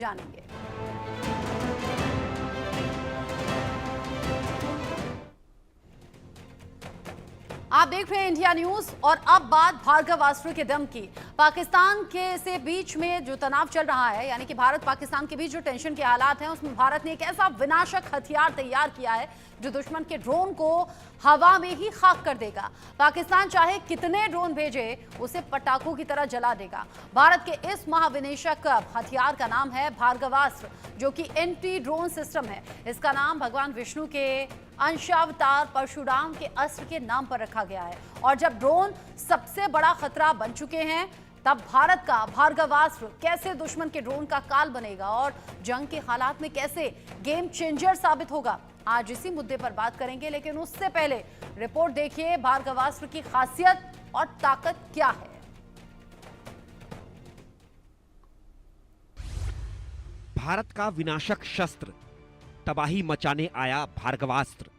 जानेंगे। आप देख रहे हैं इंडिया न्यूज और अब बात भार्गवास्त्र के दम की। पाकिस्तान के से बीच में जो तनाव चल रहा है, यानी कि भारत पाकिस्तान के बीच जो टेंशन के हालात हैं, उसमें भारत ने एक ऐसा विनाशक हथियार तैयार किया है जो दुश्मन के ड्रोन को हवा में ही खाक कर देगा। पाकिस्तान चाहे कितने ड्रोन भेजे, उसे पटाखों की तरह जला देगा। भारत के इस महाविनाशक हथियार का नाम है भार्गवास्त्र, जो कि एंटी ड्रोन सिस्टम है। इसका नाम भगवान विष्णु के अंशावतार परशुराम के अस्त्र के नाम पर रखा गया है। और जब ड्रोन सबसे बड़ा खतरा बन चुके हैं, तब भारत का भार्गवास्त्र कैसे दुश्मन के ड्रोन का काल बनेगा और जंग के हालात में कैसे गेम चेंजर साबित होगा, आज इसी मुद्दे पर बात करेंगे। लेकिन उससे पहले रिपोर्ट देखिए, भार्गवास्त्र की खासियत और ताकत क्या है। भारत का विनाशक शस्त्र, तबाही मचाने आया भार्गवास्त्र।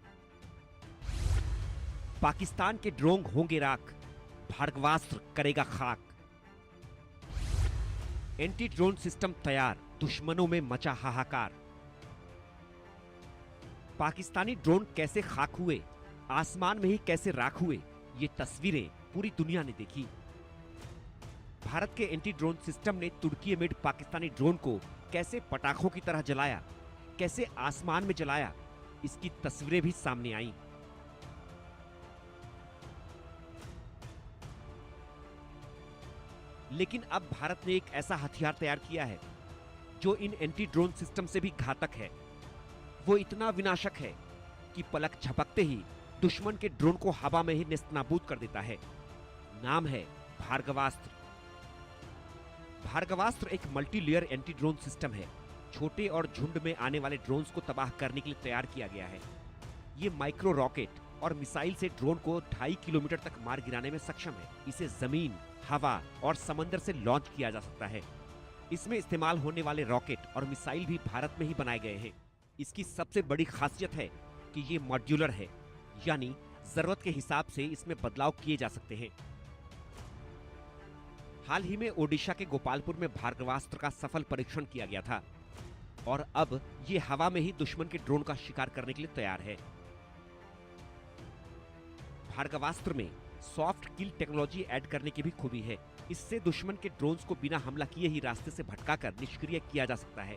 पाकिस्तान के ड्रोन होंगे राख, भार्गवास्त्र करेगा खाक। एंटी ड्रोन सिस्टम तैयार, दुश्मनों में मचा हाहाकार। पाकिस्तानी ड्रोन कैसे खाक हुए, आसमान में ही कैसे राख हुए, ये तस्वीरें पूरी दुनिया ने देखी। भारत के एंटी ड्रोन सिस्टम ने तुर्की मेड पाकिस्तानी ड्रोन को कैसे पटाखों की तरह जलाया, कैसे आसमान में जलाया, इसकी तस्वीरें भी सामने आईं। लेकिन अब भारत ने एक ऐसा हथियार तैयार किया है जो इन एंटी ड्रोन सिस्टम से भी घातक है। वो इतना विनाशक है कि पलक झपकते ही दुश्मन के ड्रोन को हवा में ही नेस्तनाबूद कर देता है। नाम है भार्गवास्त्र। भार्गवास्त्र एक multi layer anti drone system है। छोटे और झुंड में आने वाले ड्रोन्स को तबाह करने के लिए तैयार किया गया है। ये माइक्रो रॉकेट और मिसाइल से ड्रोन को 2.5 किलोमीटर तक मार गिराने में सक्षम है। इसे जमीन, हवा और समंदर से लॉन्च किया जा सकता है। इसमें इस्तेमाल होने वाले रॉकेट और मिसाइल भी भारत में ही बनाए गए हैं। इसकी सबसे बड़ी खासियत है कि ये मॉड्यूलर है, यानी जरूरत के हिसाब से इसमें बदलाव किए जा सकते हैं। हाल ही में ओडिशा के गोपालपुर में भार्गवास्त्र का सफल परीक्षण किया गया था और अब ये हवा में ही दुश्मन के ड्रोन का शिकार करने के लिए तैयार है। भार्गवास्त्र में सॉफ्ट किल टेक्नोलॉजी ऐड करने की भी खूबी है। इससे दुश्मन के ड्रोन्स को बिना हमला किए ही रास्ते से भटकाकर निष्क्रिय किया जा सकता है।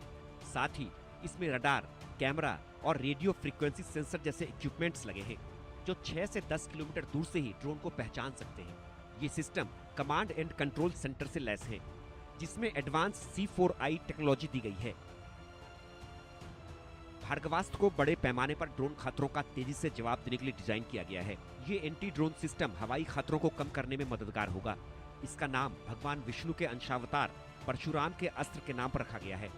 साथ ही इसमें रडार, कैमरा और रेडियो फ्रीक्वेंसी सेंसर जैसे इक्विपमेंट्स लगे हैं जो 6 से 10 किलोमीटर दूर से ही ड्रोन को पहचान सकते हैं। ये system command and control centre से लैस है, जिसमें एडवांस C4I टेक्नोलॉजी दी गई है। भार्गवास्त्र को बड़े पैमाने पर ड्रोन खतरों का तेजी से जवाब देने के लिए डिजाइन किया गया है। ये एंटी ड्रोन सिस्टम हवाई खतरों को कम करने में मददगार होगा। इसका नाम भगवान विष्णु के अंशावतार परशुराम के अस्त्र के नाम पर रखा गया है,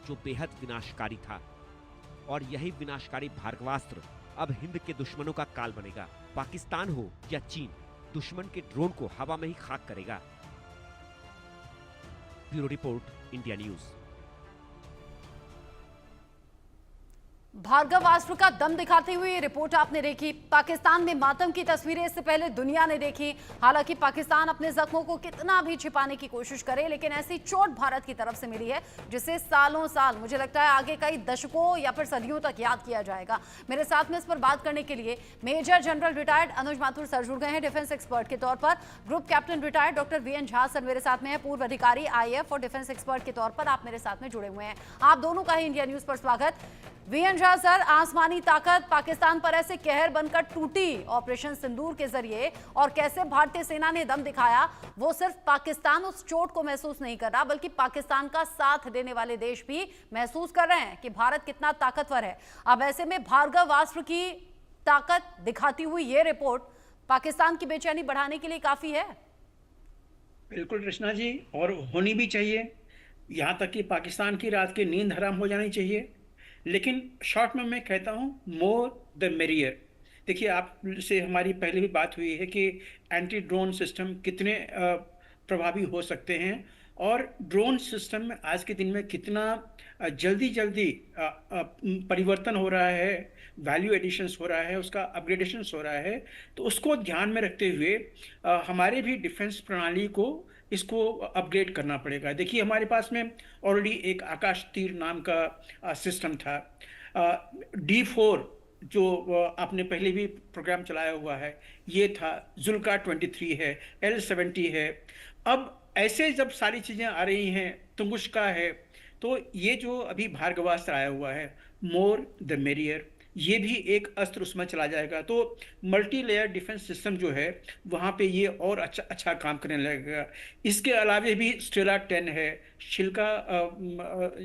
जो बेहद विनाशकारी था। और यही विनाशकारी भार्गवास्त्र अब हिंद के दुश्मनों का काल बनेगा। पाकिस्तान हो या चीन, दुश्मन के ड्रोन को हवा में ही खाक करेगा। Bureau report, India news. Bhargavastra का दम दिखाती हुई ये रिपोर्ट आपने देखी। पाकिस्तान में मातम की तस्वीरें इससे पहले दुनिया ने देखी। हालांकि पाकिस्तान अपने जख्मों को कितना भी छिपाने की कोशिश करे, लेकिन ऐसी चोट भारत की तरफ से मिली है जिसे सालों साल, मुझे लगता है आगे कई दशकों या फिर सदियों तक याद किया जाएगा। मेरे साथ में इस पर बात करने के लिए मेजर जनरल रिटायर्ड अनुज माथुर सर जुड़ गए हैं डिफेंस एक्सपर्ट के तौर पर। Group captain retired doctor VN Jha sir मेरे साथ में है, पूर्व अधिकारी IAF और डिफेंस एक्सपर्ट के तौर पर आप मेरे साथ में जुड़े हुए हैं। आप दोनों का ही इंडिया न्यूज पर स्वागत। VN झा सर, आसमानी ताकत पाकिस्तान पर ऐसे कहर बनकर टूटी ऑपरेशन सिंदूर के जरिए, और कैसे भारतीय सेना ने दम दिखाया, वो सिर्फ पाकिस्तान उस चोट को महसूस नहीं कर रहा, बल्कि पाकिस्तान का साथ देने वाले देश भी महसूस कर रहे हैं कि भारत कितना ताकतवर है। अब ऐसे में भार्गवास्त्र की ताकत दिखाती हुई ये रिपोर्ट पाकिस्तान की बेचैनी बढ़ाने के लिए काफी है। बिल्कुल कृष्णा जी, और होनी भी चाहिए। यहाँ तक कि पाकिस्तान की रात की नींद हराम हो जानी चाहिए। लेकिन शॉर्ट में मैं कहता हूँ मोर द मेरियर। देखिए, आपसे हमारी पहले भी बात हुई है कि एंटी ड्रोन सिस्टम कितने प्रभावी हो सकते हैं, और ड्रोन सिस्टम में आज के दिन में कितना जल्दी जल्दी परिवर्तन हो रहा है, वैल्यू एडिशंस हो रहा है, उसका अपग्रेडेशंस हो रहा है। तो उसको ध्यान में रखते हुए हमारे भी डिफेंस प्रणाली को इसको अपग्रेड करना पड़ेगा। देखिए हमारे पास में ऑलरेडी एक आकाश तीर नाम का सिस्टम था। D4 जो आपने पहले भी प्रोग्राम चलाया हुआ है, ये था। जुल्का 23 है, L-70 है। अब ऐसे जब सारी चीज़ें आ रही हैं, तुंगुष्का है, तो ये जो अभी भार्गवास्त्र आया हुआ है, मोर द मेरियर, ये भी एक अस्त्र उसमें चला जाएगा। तो मल्टी लेयर डिफेंस सिस्टम जो है वहाँ पे ये और अच्छा अच्छा काम करने लगेगा। इसके अलावा भी स्टेला 10 है, शिल्का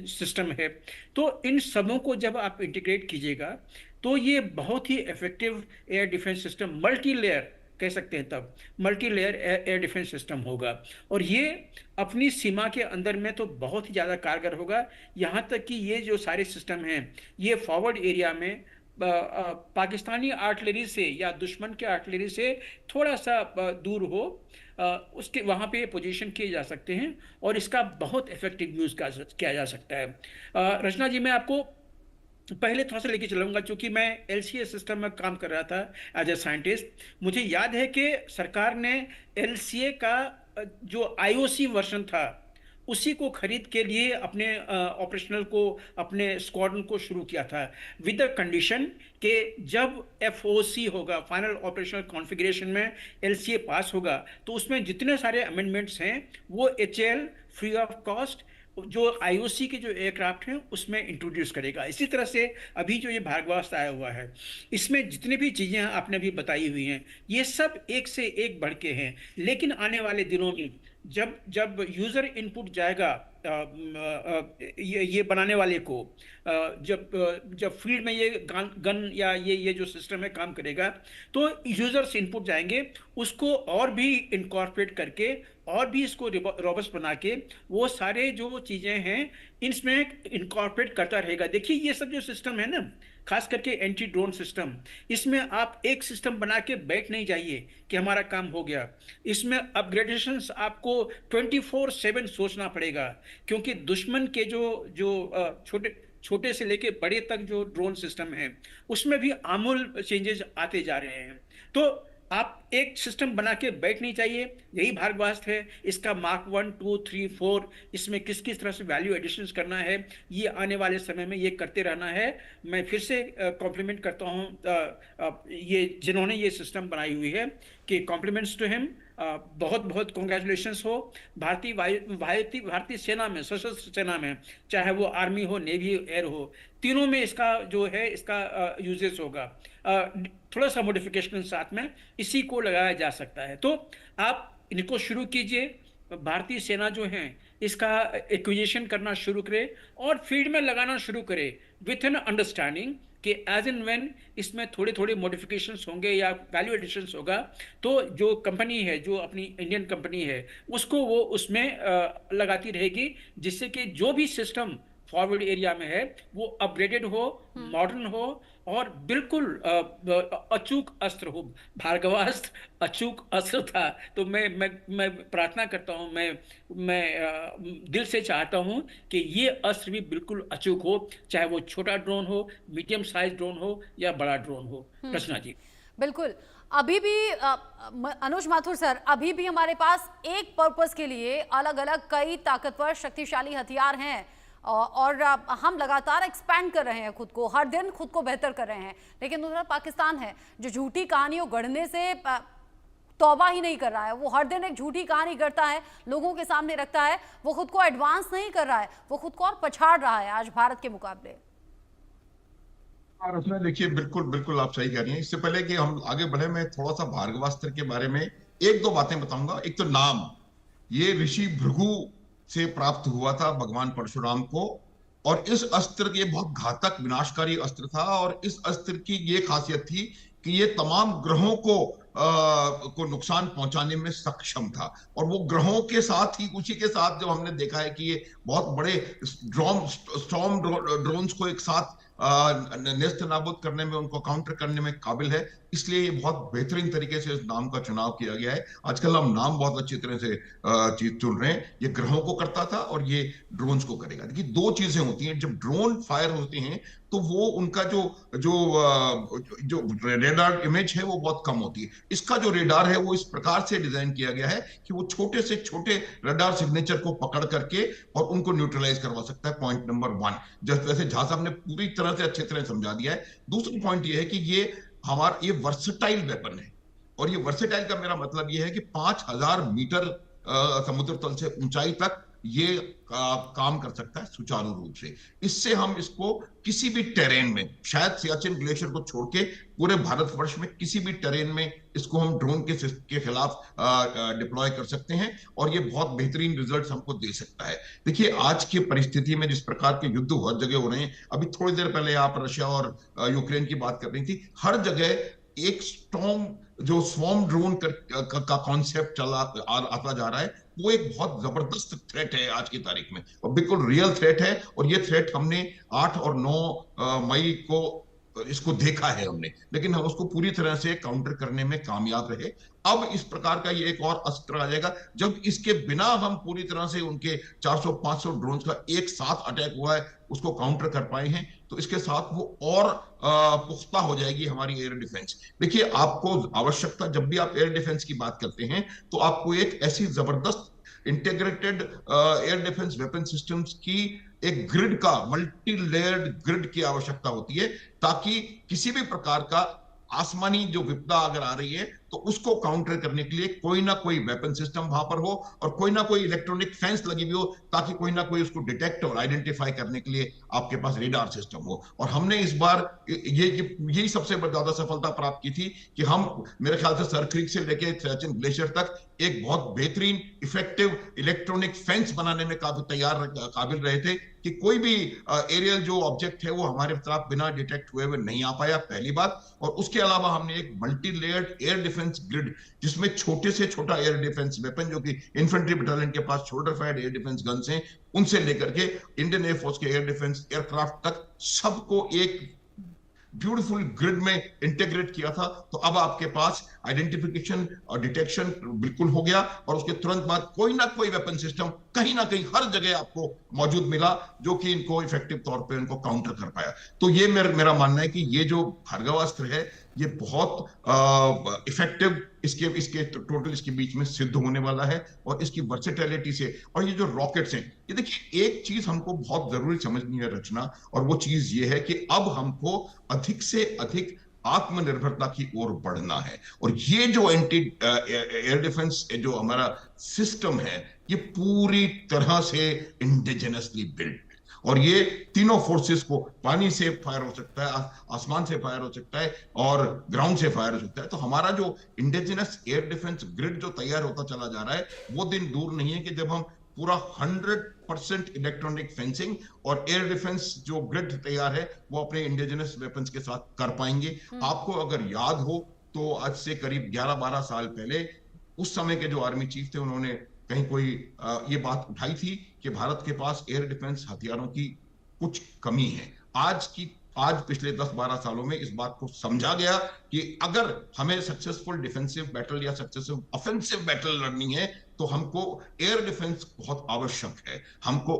सिस्टम है। तो इन सबों को जब आप इंटीग्रेट कीजिएगा तो ये बहुत ही effective air defence system, multi layer कह सकते हैं, तब multi layer air defence system होगा। और ये अपनी सीमा के अंदर में तो बहुत ही ज़्यादा कारगर होगा। यहाँ तक कि ये जो सारे सिस्टम हैं ये फॉरवर्ड एरिया में पाकिस्तानी आर्टिलरी से या दुश्मन के आर्टिलरी से थोड़ा सा दूर हो, उसके वहाँ पे पोजीशन किए जा सकते हैं और इसका बहुत इफेक्टिव यूज़ किया जा सकता है। रचना जी, मैं आपको पहले थोड़ा सा लेके चलूंगा, क्योंकि मैं LCA सिस्टम में काम कर रहा था एज ए साइंटिस्ट। मुझे याद है कि सरकार ने LCA का जो IOC वर्जन था उसी को खरीद के लिए अपने ऑपरेशनल को, अपने स्क्वाड्रन को शुरू किया था, विद द कंडीशन कि जब FOC होगा, फाइनल ऑपरेशनल कॉन्फ़िगरेशन में LCA पास होगा, तो उसमें जितने सारे अमेंडमेंट्स हैं वो HAL फ्री ऑफ कॉस्ट जो IOC के जो एयरक्राफ्ट हैं उसमें इंट्रोड्यूस करेगा। इसी तरह से अभी जो ये भार्गवास्त्र आया हुआ है, इसमें जितनी भी चीज़ें आपने अभी बताई हुई हैं ये सब एक से एक बढ़ के हैं। लेकिन आने वाले दिनों में जब यूज़र इनपुट जाएगा ये बनाने वाले को, जब फील्ड में ये गन या ये जो सिस्टम है काम करेगा, तो यूज़र्स इनपुट जाएंगे, उसको और भी इनकॉर्पोरेट करके और भी इसको रोबस्ट बना के वो सारे जो चीज़ें हैं इसमें इनकॉर्पोरेट करता रहेगा। देखिए ये सब जो सिस्टम है ना, खास करके एंटी ड्रोन सिस्टम, इसमें आप एक सिस्टम बना के बैठ नहीं जाइए कि हमारा काम हो गया। इसमें अपग्रेडेशंस आपको 24/7 सोचना पड़ेगा, क्योंकि दुश्मन के जो छोटे से लेके बड़े तक जो ड्रोन सिस्टम है उसमें भी आमूल चेंजेस आते जा रहे हैं। तो आप एक सिस्टम बना के बैठ नहीं चाहिए। यही भार्गवास्त्र है, इसका मार्क 1, 2, 3, 4 इसमें किस किस तरह से वैल्यू एडिशंस करना है ये आने वाले समय में ये करते रहना है। मैं फिर से कॉम्प्लीमेंट करता हूँ ये जिन्होंने ये सिस्टम बनाई हुई है, कि कॉम्प्लीमेंट्स टू हिम, बहुत बहुत कॉन्ग्रेचुलेशंस हो। भारतीय सेना में, सशस्त्र सेना में, चाहे वो आर्मी हो, नेवी हो, एयर हो, तीनों में इसका जो है इसका यूजेस होगा। थोड़ा सा मॉडिफिकेशन साथ में इसी को लगाया जा सकता है। तो आप इनको शुरू कीजिए। भारतीय सेना जो है इसका एक्विजिशन करना शुरू करे और फील्ड में लगाना शुरू करे विथ एन अंडरस्टैंडिंग कि एज एंड व्हेन इसमें थोड़े थोड़े मॉडिफिकेशंस होंगे या वैल्यू एडिशंस होगा, तो जो कंपनी है, जो अपनी इंडियन कंपनी है, उसको वो उसमें लगाती रहेगी, जिससे कि जो भी सिस्टम फॉरवर्ड एरिया में है वो अपग्रेडेड हो, मॉडर्न हो और बिल्कुल अचूक अस्त्र हो। भार्गवास्त्र अचूक अस्त्र था। तो मैं प्रार्थना करता हूँ, मैं दिल से चाहता हूँ कि ये अस्त्र भी बिल्कुल अचूक हो, चाहे वो छोटा ड्रोन हो, मीडियम साइज ड्रोन हो या बड़ा ड्रोन हो। रचना जी, बिल्कुल। अभी भी अनुज माथुर सर, अभी भी हमारे पास एक पर्पस के लिए अलग अलग कई ताकतवर शक्तिशाली हथियार हैं और हम लगातार एक्सपैंड कर रहे हैं खुद को, हर दिन खुद को बेहतर कर रहे हैं। लेकिन दूसरा पाकिस्तान है जो झूठी कहानियों गढ़ने से तौबा ही नहीं कर रहा है। वो हर दिन एक झूठी कहानी गढ़ता है, लोगों के सामने रखता है। वो खुद को एडवांस नहीं कर रहा है, वो खुद को और पछाड़ रहा है आज भारत के मुकाबले। और उसमें देखिए, बिल्कुल बिल्कुल आप सही कह रही हैं। इससे पहले कि हम आगे बढ़े, मैं थोड़ा सा भार्गवास्त्र के बारे में एक दो बातें बताऊंगा। एक तो नाम, ये ऋषि भृगु से प्राप्त हुआ था भगवान परशुराम को, और इस अस्त्र ये बहुत घातक विनाशकारी अस्त्र था। और इस अस्त्र की ये खासियत थी कि ये तमाम ग्रहों को नुकसान पहुंचाने में सक्षम था। और वो ग्रहों के साथ ही, उसी के साथ जब हमने देखा है कि ये बहुत बड़े स्टॉर्म ड्रोन्स को एक साथ नेस्त नाबूद करने में, उनको काउंटर करने में काबिल है। इसलिए ये बहुत बेहतरीन तरीके से इस नाम का चुनाव किया गया है। आजकल हम नाम बहुत अच्छी तरह से चीज चुन रहे हैं। ये ग्रहों को करता था और ये ड्रोन्स को करेगा। देखिए, दो चीजें होती हैं। जब ड्रोन फायर होते हैं तो वो उनका जो जो जो रेडार इमेज है वो बहुत कम होती है। इसका जो रेडार है वो इस प्रकार से डिजाइन किया गया है कि वो छोटे से छोटे रडार सिग्नेचर को पकड़ करके और उनको न्यूट्रलाइज करवा सकता है। पॉइंट नंबर 1, जैसे झा साहब ने पूरी तरह से अच्छी तरह समझा दिया है। दूसरी पॉइंट ये है कि ये वर्सेटाइल वेपन है। और ये वर्सेटाइल का मेरा मतलब ये है कि 5000 मीटर समुद्र तल से ऊंचाई तक ये काम कर सकता है सुचारू रूप से। इससे हम इसको किसी भी टेरेन में, शायद सियाचिन ग्लेशियर को छोड़ के पूरे भारतवर्ष में किसी भी टेरेन में इसको हम ड्रोन के खिलाफ डिप्लॉय कर सकते हैं और ये बहुत बेहतरीन रिजल्ट्स हमको दे सकता है। देखिए, आज की परिस्थिति में जिस प्रकार के युद्ध हर जगह हो रहे हैं, अभी थोड़ी देर पहले आप रशिया और यूक्रेन की बात कर रही थी, हर जगह एक स्वॉर्म ड्रोन का कॉन्सेप्ट आता जा रहा है। वो एक बहुत जबरदस्त थ्रेट है आज की तारीख में और बिल्कुल रियल थ्रेट है। और ये थ्रेट हमने 8 और 9 मई को इसको देखा है हमने, लेकिन हम उसको पूरी तरह से काउंटर करने में कामयाब रहे। अब इस प्रकार का ये एक और अस्त्र आ जाएगा जब इसके बिना हम पूरी तरह से उनके 400-500 ड्रोन्स का एक साथ अटैक हुआ है उसको काउंटर कर पाए हैं, तो इसके साथ वो और पुख्ता हो जाएगी हमारी एयर डिफेंस। देखिए, आपको आवश्यकता, जब भी आप एयर डिफेंस की बात करते हैं तो आपको एक ऐसी जबरदस्त integrated air defence weapon systems की एक ग्रिड का, मल्टी लेयर्ड ग्रिड की आवश्यकता होती है, ताकि किसी भी प्रकार का आसमानी जो विपदा अगर आ रही है तो उसको काउंटर करने के लिए कोई ना कोई वेपन सिस्टम वहां पर हो और कोई ना कोई इलेक्ट्रॉनिक फेंस लगी हुई हो, ताकि कोई ना कोई उसको डिटेक्ट और आइडेंटिफाई करने के लिए आपके पास रेडार सिस्टम हो। और हमने इस बार यही सबसे ज्यादा सफलता प्राप्त की थी कि हम, मेरे ख्याल से सर क्रीक से लेके सियाचिन ग्लेशियर तक एक बहुत बेहतरीन इफेक्टिव इलेक्ट्रॉनिक फेंस बनाने में काबिल रहे थे कि कोई भी एरियल जो ऑब्जेक्ट है वो हमारे तरफ बिना डिटेक्ट हुए नहीं आ पाया, पहली बात। और उसके अलावा हमने एक multi layered air defence grid, जिसमें छोटे से छोटा एयर डिफेंस वेपन, जो कि इन्फेंट्री बटालियन के पास shoulder fired air defence guns हैं, उनसे लेकर के इंडियन एयरफोर्स के एयर डिफेंस एयरक्राफ्ट तक सबको एक ब्यूटीफुल ग्रिड में इंटीग्रेट किया था। तो अब आपके पास आइडेंटिफिकेशन और डिटेक्शन बिल्कुल हो गया और उसके तुरंत बाद कोई ना कोई वेपन सिस्टम कहीं ना कहीं हर जगह आपको मौजूद मिला जो कि इनको इफेक्टिव तौर पे इनको काउंटर कर पाया। तो ये मेरा मानना है कि ये जो भार्गवास्त्र है ये बहुत इफेक्टिव इसके टोटल इसके बीच में सिद्ध होने वाला है। और इसकी वर्सेटिलिटी से, और ये जो रॉकेट्स हैं, ये देखिए, एक चीज हमको बहुत जरूरी समझनी है रचना, और वो चीज ये है कि अब हमको अधिक से अधिक आत्मनिर्भरता की ओर बढ़ना है। और ये जो एंटी एयर डिफेंस जो हमारा सिस्टम है ये पूरी तरह से इंडिजिनसली बिल्ड, और ये तीनों फोर्सेस को, पानी से फायर हो सकता है, आसमान से फायर हो सकता है और ग्राउंड से फायर हो सकता है। तो हमारा जो इंडिजिनस एयर डिफेंस ग्रिड जो तैयार होता चला जा रहा है वो दिन दूर नहीं है कि जब हम पूरा 100% इलेक्ट्रॉनिक फेंसिंग और एयर डिफेंस जो ग्रिड तैयार है वो अपने इंडिजिनस वेपन्स के साथ कर पाएंगे। आपको अगर याद हो तो आज से करीब 11-12 साल पहले उस समय के जो आर्मी चीफ थे उन्होंने कहीं कोई ये बात उठाई थी कि भारत के पास एयर डिफेंस हथियारों की कुछ कमी है। आज पिछले 10-12 सालों में इस बात को समझा गया कि अगर हमें सक्सेसफुल डिफेंसिव बैटल या सक्सेसफुल ऑफेंसिव बैटल लड़नी है तो हमको एयर डिफेंस बहुत आवश्यक है। हमको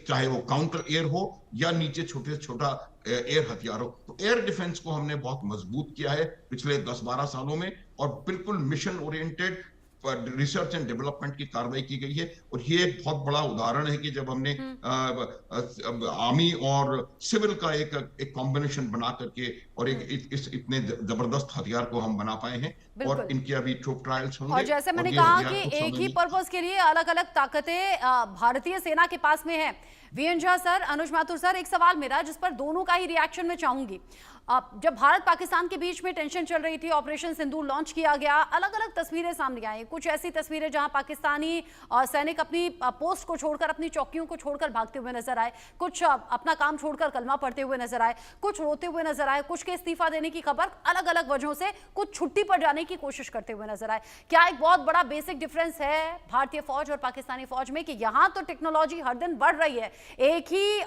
चाहे वो काउंटर एयर हो या नीचे छोटे से छोटा एयर हथियार हो, तो एयर डिफेंस को हमने बहुत मजबूत किया है पिछले 10-12 सालों में, और बिल्कुल mission oriented research and development की कार्रवाई की गई है। और ये एक बहुत बड़ा उदाहरण है कि जब हमने आर्मी और सिविल का एक कॉम्बिनेशन बना करके और इस इतने जबरदस्त हथियार को हम बना पाए हैं, और इनके अभी ट्रूप ट्रायल्स होंगे। और जैसे मैंने कहा कि एक ही पर्पस के लिए अलग अलग ताकतें भारतीय सेना के पास में है। वीएन झा सर, अनुज माथुर सर, एक सवाल मेरा जिस पर दोनों का ही रिएक्शन मैं चाहूंगी। जब भारत पाकिस्तान के बीच में टेंशन चल रही थी, ऑपरेशन सिंदूर लॉन्च किया गया, अलग अलग तस्वीरें सामने आई। कुछ ऐसी तस्वीरें जहां पाकिस्तानी सैनिक अपनी पोस्ट को छोड़कर, अपनी चौकियों को छोड़कर भागते हुए नजर आए, कुछ अपना काम छोड़कर कलमा पढ़ते हुए नजर आए, कुछ रोते हुए नजर आए, कुछ के इस्तीफा देने की खबर अलग अलग वजहों से, कुछ छुट्टी पर जाने जाने की कोशिश करते हुए नजर आए। क्या एक बहुत बड़ा बेसिक डिफरेंस है भारतीय फौज और पाकिस्तानी फौज में कि यहाँ तो टेक्नोलॉजी हर दिन बढ़ रही है, एक ही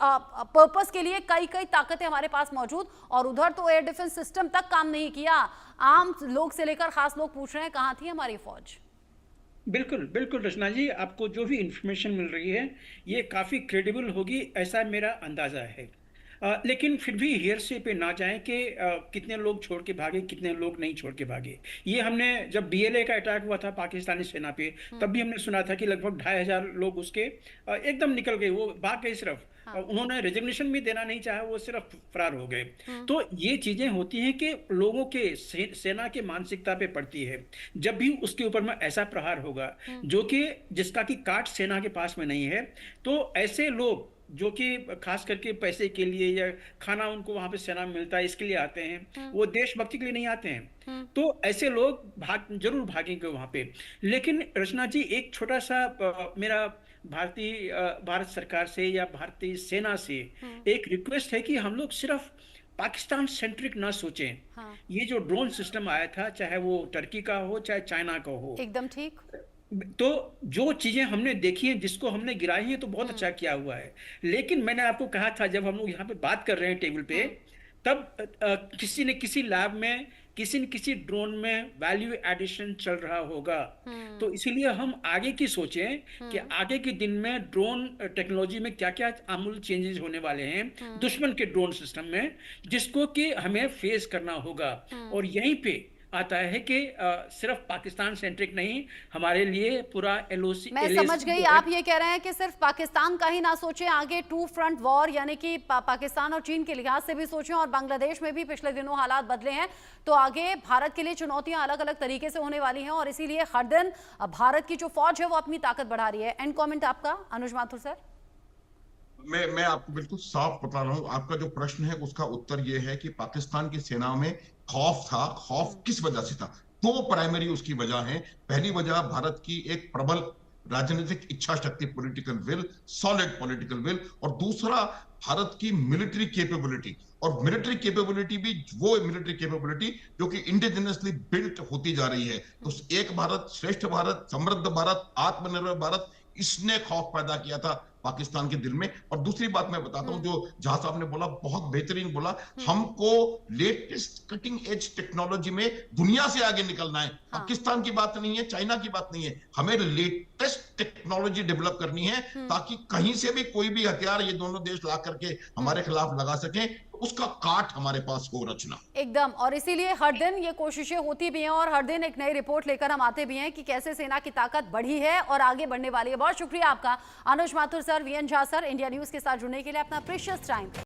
पर्पस के लिए कई कई ताकतें हमारे पास मौजूद, और उधर तो एयर डिफेंस सिस्टम तक काम नहीं किया। आम लोग से लेकर खास लोग पूछ रहे हैं कहाँ थी हमारी फौज। बिल्कुल बिल्कुल रचना जी, आपको जो भी इंफॉर्मेशन मिल रही है ये काफ़ी क्रेडिबल होगी, ऐसा मेरा अंदाज़ा है। लेकिन फिर भी हेयरसे पे ना जाएं कि कितने लोग छोड़ के भागे, कितने लोग नहीं छोड़ के भागे। ये हमने जब बीएलए का अटैक हुआ था पाकिस्तानी सेना पे, तब भी हमने सुना था कि लगभग 2,500 लोग उसके एकदम निकल गए, वो भाग गए सिर्फ। उन्होंने रेजिग्नेशन भी देना नहीं चाहा, वो सिर्फ फरार हो गए। तो ये चीजें होती हैं कि लोगों के सेना के मानसिकता पे पड़ती है। जब भी उसके ऊपर में ऐसा प्रहार होगा जो कि जिसका कि काट सेना के पास में नहीं है, तो ऐसे लोग जो कि खास करके पैसे के लिए या खाना उनको वहां पे सेना में मिलता है इसके लिए आते हैं, वो देशभक्ति के लिए नहीं आते हैं। तो ऐसे लोग जरूर भागेंगे वहां पे। लेकिन रचना जी, एक छोटा सा मेरा भारत सरकार से या भारतीय सेना से एक रिक्वेस्ट है कि हम लोग सिर्फ पाकिस्तान सेंट्रिक ना सोचें। ये जो ड्रोन सिस्टम आया था, चाहे वो टर्की का हो चाहे चाइना का हो, एकदम ठीक। तो जो चीजें हमने देखी हैं, जिसको हमने गिराई है, तो बहुत अच्छा किया हुआ है। लेकिन मैंने आपको कहा था, जब हम लोग यहाँ पे बात कर रहे हैं टेबल पे, तब किसी न किसी लैब में किसी न किसी ड्रोन में वैल्यू एडिशन चल रहा होगा। तो इसीलिए हम आगे की सोचें कि आगे के दिन में ड्रोन टेक्नोलॉजी में क्या क्या आमूल चेंजेस होने वाले हैं दुश्मन के ड्रोन सिस्टम में, जिसको कि हमें फेस करना होगा। और यहीं पे आता है कि सिर्फ पाकिस्तान सेंट्रिक नहीं, हमारे लिए पूरा एलओसी। मैं समझ गई, आप ये कह रहे हैं कि सिर्फ पाकिस्तान का ही ना सोचें, आगे टू फ्रंट वॉर यानी कि पाकिस्तान और चीन के लिहाज से भी सोचें। और बांग्लादेश में भी पिछले दिनों हालात बदले हैं, तो आगे भारत के लिए चुनौतियां अलग अलग तरीके से होने वाली हैं, और इसीलिए हर दिन भारत की जो फौज है वो अपनी ताकत बढ़ा रही है। एंड कॉमेंट आपका अनुज माथुर सर। मैं आपको बिल्कुल साफ बता रहा हूं, आपका जो प्रश्न है उसका उत्तर यह है कि पाकिस्तान की सेना में खौफ था। खौफ किस वजह से था? दो प्राइमरी उसकी वजह है। पहली वजह भारत की एक प्रबल राजनीतिक इच्छा शक्ति, political will, solid political will, और दूसरा भारत की मिलिट्री कैपेबिलिटी। और मिलिट्री कैपेबिलिटी भी वो मिलिट्री कैपेबिलिटी जो कि इंडिजिनसली बिल्ट होती जा रही है। तो एक भारत, श्रेष्ठ भारत, समृद्ध भारत, आत्मनिर्भर भारत, इसने खौफ पैदा किया था पाकिस्तान के दिल में। और दूसरी बात मैं बताता हूं, जो जहां साहब ने बोला, बहुत बेहतरीन बोला, हमको लेटेस्ट कटिंग एज टेक्नोलॉजी में दुनिया से आगे निकलना है। पाकिस्तान की बात नहीं है, चाइना की बात नहीं है, हमें लेटेस्ट टेक्नोलॉजी डेवलप करनी है ताकि कहीं से भी कोई भी हथियार ये दोनों देश ला करके हमारे खिलाफ लगा सकें, उसका काट हमारे पास हो रचना एकदम। और इसीलिए हर दिन ये कोशिशें होती भी हैं, और हर दिन एक नई रिपोर्ट लेकर हम आते भी हैं कि कैसे सेना की ताकत बढ़ी है और आगे बढ़ने वाली है। बहुत शुक्रिया आपका Anuj Mathur sir, VN Jha sir, India News के साथ जुड़ने के लिए, अपना प्रीशियस टाइम